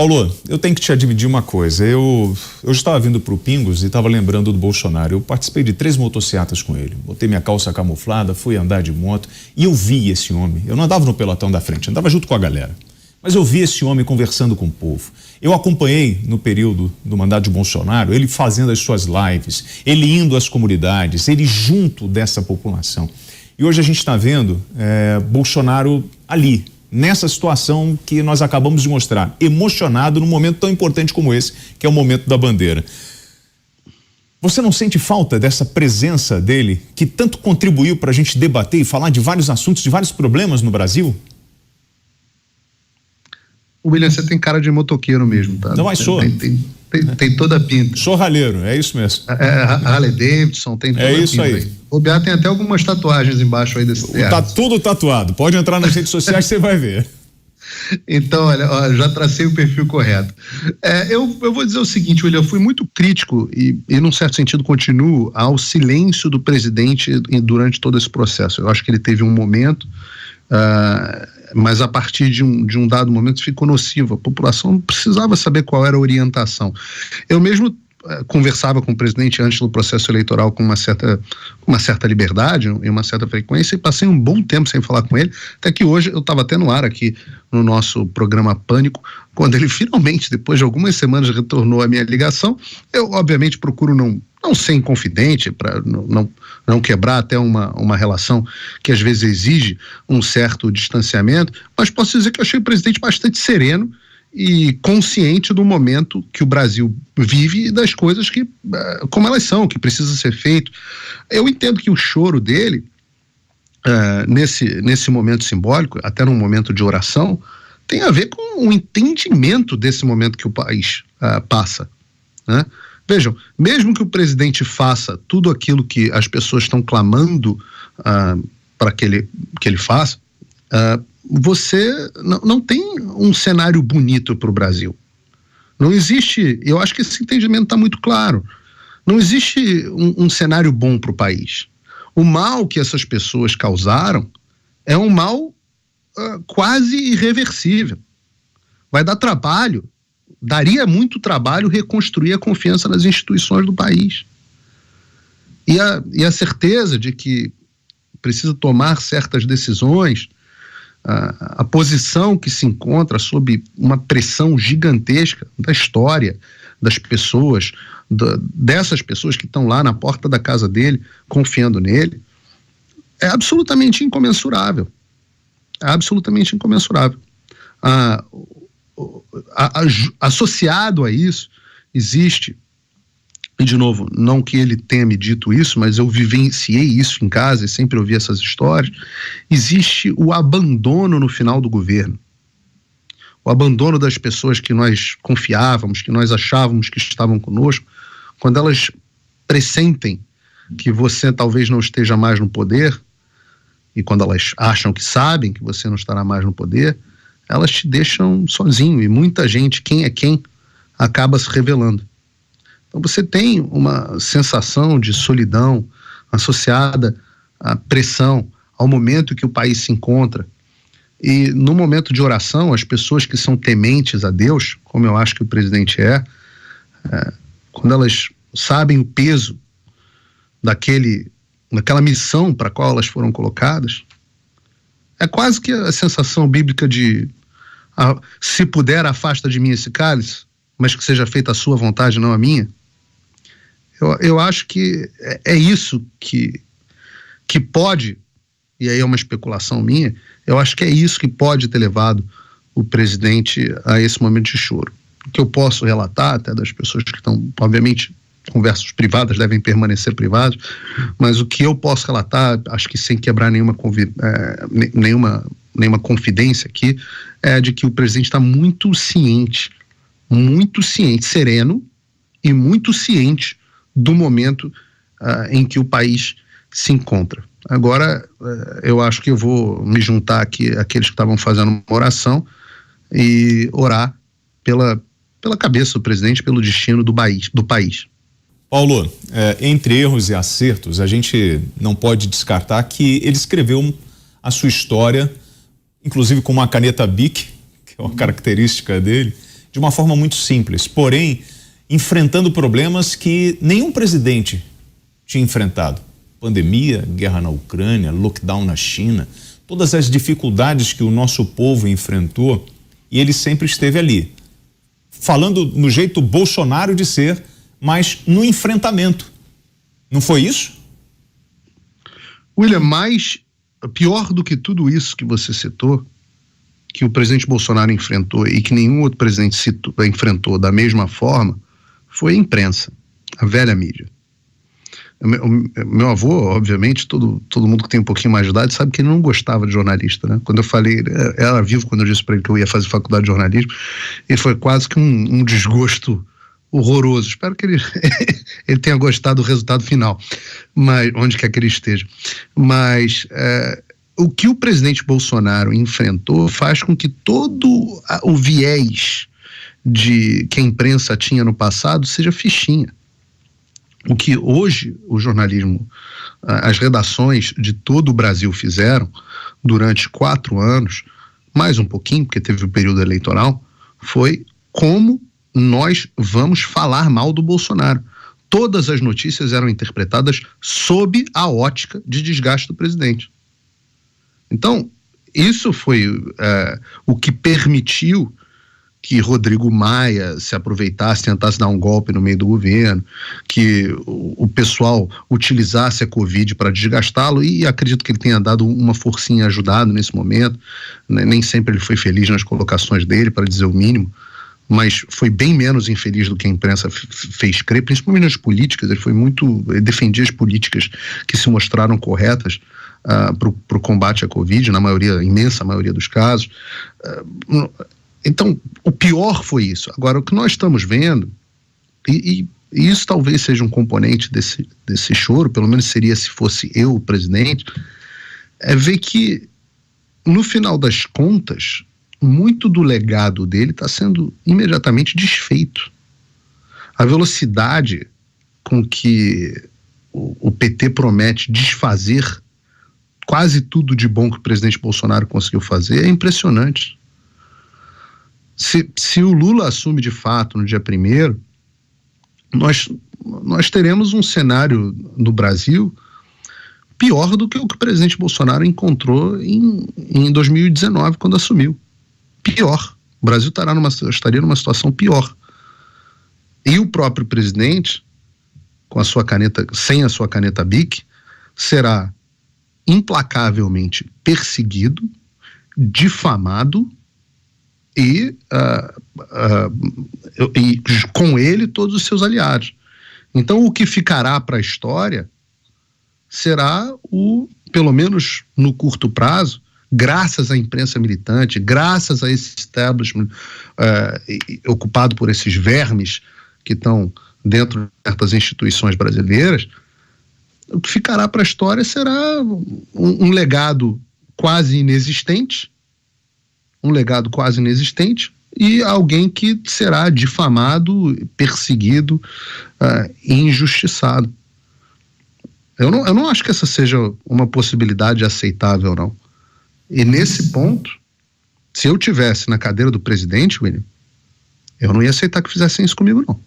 Paulo, eu tenho que te admitir uma coisa. Eu estava vindo para o Pingos e estava lembrando do Bolsonaro. Eu participei de 3 motocicletas com ele. Botei minha calça camuflada, fui andar de moto e eu vi esse homem. Eu não andava no pelotão da frente, andava junto com a galera. Mas eu vi esse homem conversando com o povo. Eu acompanhei no período do mandato de Bolsonaro, ele fazendo as suas lives, ele indo às comunidades, ele junto dessa população. E hoje a gente está vendo Bolsonaro ali, nessa situação que nós acabamos de mostrar, emocionado num momento tão importante como esse, que é o momento da bandeira. Você não sente falta dessa presença dele, que tanto contribuiu para a gente debater e falar de vários assuntos, de vários problemas no Brasil? William, você tem cara de motoqueiro mesmo, tá? Não, mas sou. Tem toda a pinta. Sou ralheiro, é isso mesmo. Harley Davidson, tem toda a pinta. É isso aí. O Biá tem até algumas tatuagens embaixo aí desse teatro. Tá tudo tatuado, pode entrar nas redes sociais que você vai ver. Então, olha, já tracei o perfil correto. Eu vou dizer o seguinte, William, eu fui muito crítico e num certo sentido continuo ao silêncio do presidente durante todo esse processo. Eu acho que ele teve um momento, mas a partir de um dado momento ficou nocivo. A população precisava saber qual era a orientação. Eu mesmo conversava com o presidente antes do processo eleitoral com uma certa liberdade e uma certa frequência, e passei um bom tempo sem falar com ele, até que hoje eu estava até no ar aqui no nosso programa Pânico, quando ele finalmente, depois de algumas semanas, retornou a minha ligação. Eu obviamente procuro não ser inconfidente, para não quebrar até uma relação que às vezes exige um certo distanciamento, mas posso dizer que eu achei o presidente bastante sereno e consciente do momento que o Brasil vive e das coisas como elas são, que precisa ser feito. Eu entendo que o choro dele, nesse momento simbólico, até num momento de oração, tem a ver com o entendimento desse momento que o país passa, né? Vejam, mesmo que o presidente faça tudo aquilo que as pessoas estão clamando para que ele faça, você não tem um cenário bonito para o Brasil. Não existe, eu acho que esse entendimento está muito claro, não existe um cenário bom para o país. O mal que essas pessoas causaram é um mal quase irreversível. Vai dar trabalho, daria muito trabalho reconstruir a confiança nas instituições do país. E a certeza de que precisa tomar certas decisões, a posição que se encontra sob uma pressão gigantesca da história, das pessoas, dessas pessoas que estão lá na porta da casa dele, confiando nele, é absolutamente incomensurável. É absolutamente incomensurável. Associado a isso, existe, e de novo, não que ele tenha me dito isso, mas eu vivenciei isso em casa e sempre ouvi essas histórias, existe o abandono no final do governo. O abandono das pessoas que nós confiávamos, que nós achávamos que estavam conosco, quando elas pressentem que você talvez não esteja mais no poder, e quando elas acham que sabem que você não estará mais no poder, elas te deixam sozinho, e muita gente, quem é quem, acaba se revelando. Então você tem uma sensação de solidão associada à pressão, ao momento que o país se encontra. E no momento de oração, as pessoas que são tementes a Deus, como eu acho que o presidente quando elas sabem o peso daquela missão para a qual elas foram colocadas, é quase que a sensação bíblica de se puder, afasta de mim esse cálice, mas que seja feita a sua vontade, não a minha. Eu acho que é isso que pode, e aí é uma especulação minha, eu acho que é isso que pode ter levado o presidente a esse momento de choro. O que eu posso relatar, até das pessoas que estão, obviamente, conversas privadas devem permanecer privadas, mas o que eu posso relatar, acho que sem quebrar nenhuma confidência aqui, é de que o presidente está muito ciente, sereno e muito ciente do momento em que o país se encontra. Agora, eu acho que eu vou me juntar aqui àqueles que estavam fazendo uma oração e orar pela cabeça do presidente, pelo destino do país. Paulo, entre erros e acertos, a gente não pode descartar que ele escreveu a sua história, inclusive com uma caneta Bic, que é uma característica dele, de uma forma muito simples, porém enfrentando problemas que nenhum presidente tinha enfrentado. Pandemia, guerra na Ucrânia, lockdown na China, todas as dificuldades que o nosso povo enfrentou, e ele sempre esteve ali, falando no jeito Bolsonaro de ser, mas no enfrentamento. Não foi isso? William, pior do que tudo isso que você citou, que o presidente Bolsonaro enfrentou e que nenhum outro presidente enfrentou da mesma forma, foi a imprensa, a velha mídia. Meu avô, obviamente, todo mundo que tem um pouquinho mais de idade sabe que ele não gostava de jornalista, né? Quando eu falei, era vivo quando eu disse para ele que eu ia fazer faculdade de jornalismo, e foi quase que um desgosto horroroso. Espero que ele tenha gostado do resultado final, mas onde quer que ele esteja. Mas o que o presidente Bolsonaro enfrentou faz com que todo o viés que a imprensa tinha no passado seja fichinha. O que hoje o jornalismo, as redações de todo o Brasil fizeram durante 4 anos, mais um pouquinho, porque teve o período eleitoral, foi como nós vamos falar mal do Bolsonaro. Todas as notícias eram interpretadas sob a ótica de desgaste do presidente. Então, isso foi o que permitiu que Rodrigo Maia se aproveitasse, tentasse dar um golpe no meio do governo, que o pessoal utilizasse a Covid para desgastá-lo, e acredito que ele tenha dado uma forcinha ajudado nesse momento, né? Nem sempre ele foi feliz nas colocações dele, para dizer o mínimo, mas foi bem menos infeliz do que a imprensa fez crer, principalmente nas políticas. Ele defendia as políticas que se mostraram corretas para o combate à Covid, na imensa maioria dos casos. Então, o pior foi isso. Agora, o que nós estamos vendo, e isso talvez seja um componente desse choro, pelo menos seria se fosse eu o presidente, é ver que, no final das contas, muito do legado dele está sendo imediatamente desfeito. A velocidade com que o PT promete desfazer quase tudo de bom que o presidente Bolsonaro conseguiu fazer é impressionante. Se o Lula assume de fato no dia 1º, nós teremos um cenário no Brasil pior do que o que o presidente Bolsonaro encontrou em 2019, quando assumiu. Pior. O Brasil estaria numa situação pior. E o próprio presidente, sem a sua caneta BIC, será implacavelmente perseguido, difamado, e com ele todos os seus aliados. Então, o que ficará para a história será pelo menos no curto prazo, graças à imprensa militante, graças a esse establishment ocupado por esses vermes que estão dentro de certas instituições brasileiras, o que ficará para a história será um legado quase inexistente, e alguém que será difamado, perseguido e injustiçado. Eu não acho que essa seja uma possibilidade aceitável, não. E nesse ponto, se eu tivesse na cadeira do presidente, William, eu não ia aceitar que fizessem isso comigo, não.